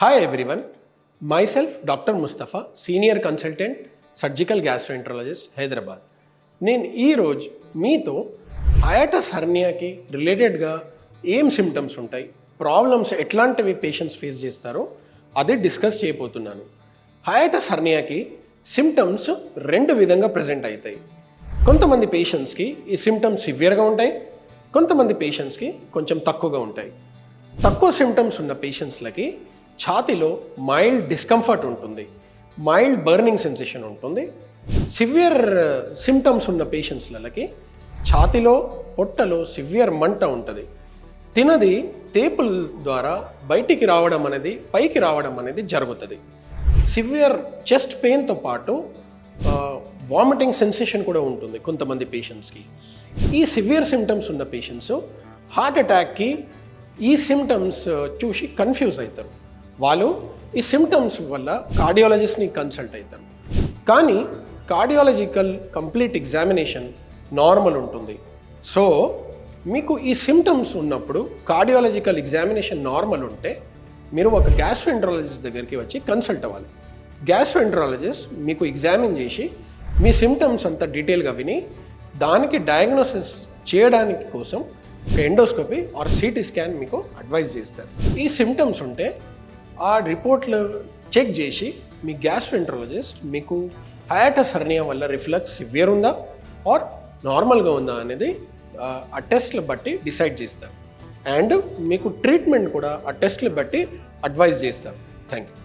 Hi everyone, myself Dr. Mustafa, Senior Consultant, Surgical Gastroenterologist, Hyderabad. నేను ఈరోజు మీతో hiatus హర్నియాకి రిలేటెడ్గా ఏం సిమ్టమ్స్ ఉంటాయి, ప్రాబ్లమ్స్ ఎట్లాంటివి పేషెంట్స్ ఫేస్ చేస్తారో అది డిస్కస్ చేయబోతున్నాను. హయాటస్ హర్నియాకి సిమ్టమ్స్ రెండు విధంగా ప్రజెంట్ అవుతాయి. కొంతమంది పేషెంట్స్కి ఈ సిమ్టమ్స్ సివియర్గా ఉంటాయి, కొంతమంది పేషెంట్స్కి కొంచెం తక్కువగా ఉంటాయి. తక్కువ సిమ్టమ్స్ ఉన్న పేషెంట్స్లకి ఛాతీలో మైల్డ్ డిస్కంఫర్ట్ ఉంటుంది, మైల్డ్ బర్నింగ్ సెన్సేషన్ ఉంటుంది. సివియర్ సిమ్టమ్స్ ఉన్న పేషెంట్స్లకి ఛాతీలో పొట్టలో సివియర్ మంట ఉంటుంది. తినది తేపుల ద్వారా బయటికి రావడం అనేది, పైకి రావడం అనేది జరుగుతుంది. సివియర్ చెస్ట్ పెయిన్తో పాటు వామిటింగ్ సెన్సేషన్ కూడా ఉంటుంది కొంతమంది పేషెంట్స్కి. ఈ సివియర్ సిమ్టమ్స్ ఉన్న పేషెంట్స్ హార్ట్ అటాక్కి ఈ సిమ్టమ్స్ చూసి కన్ఫ్యూజ్ అవుతారు. వాళ్ళు ఈ సిమ్టమ్స్ వల్ల కార్డియాలజిస్ట్ని కన్సల్ట్ అవుతారు. కానీ కార్డియాలజికల్ కంప్లీట్ ఎగ్జామినేషన్ నార్మల్ ఉంటుంది. సో మీకు ఈ సిమ్టమ్స్ ఉన్నప్పుడు కార్డియాలజికల్ ఎగ్జామినేషన్ నార్మల్ ఉంటే మీరు ఒక గ్యాస్ట్రోఎంటరాలజిస్ట్ దగ్గరికి వచ్చి కన్సల్ట్ అవ్వాలి. గ్యాస్ట్రోఎంటరాలజిస్ట్ మీకు ఎగ్జామిన్ చేసి మీ సిమ్టమ్స్ అంతా డీటెయిల్గా విని దానికి డయాగ్నోసిస్ చేయడానికి కోసం ఒక ఎండోస్కోపీ ఆర్ సిటీ స్కాన్ మీకు అడ్వైజ్ చేస్తారు. ఈ సిమ్టమ్స్ ఉంటే ఆ రిపోర్ట్లు చెక్ చేసి మీ గ్యాస్ట్రోఎంటరాలజిస్ట్ మీకు హయాటస్ హెర్నియా వల్ల రిఫ్లక్స్ సివియర్ ఉందా ఆర్ నార్మల్గా ఉందా అనేది ఆ టెస్ట్లు బట్టి డిసైడ్ చేస్తారు. అండ్ మీకు ట్రీట్మెంట్ కూడా ఆ టెస్ట్లు బట్టి అడ్వైజ్ చేస్తారు. Thank you.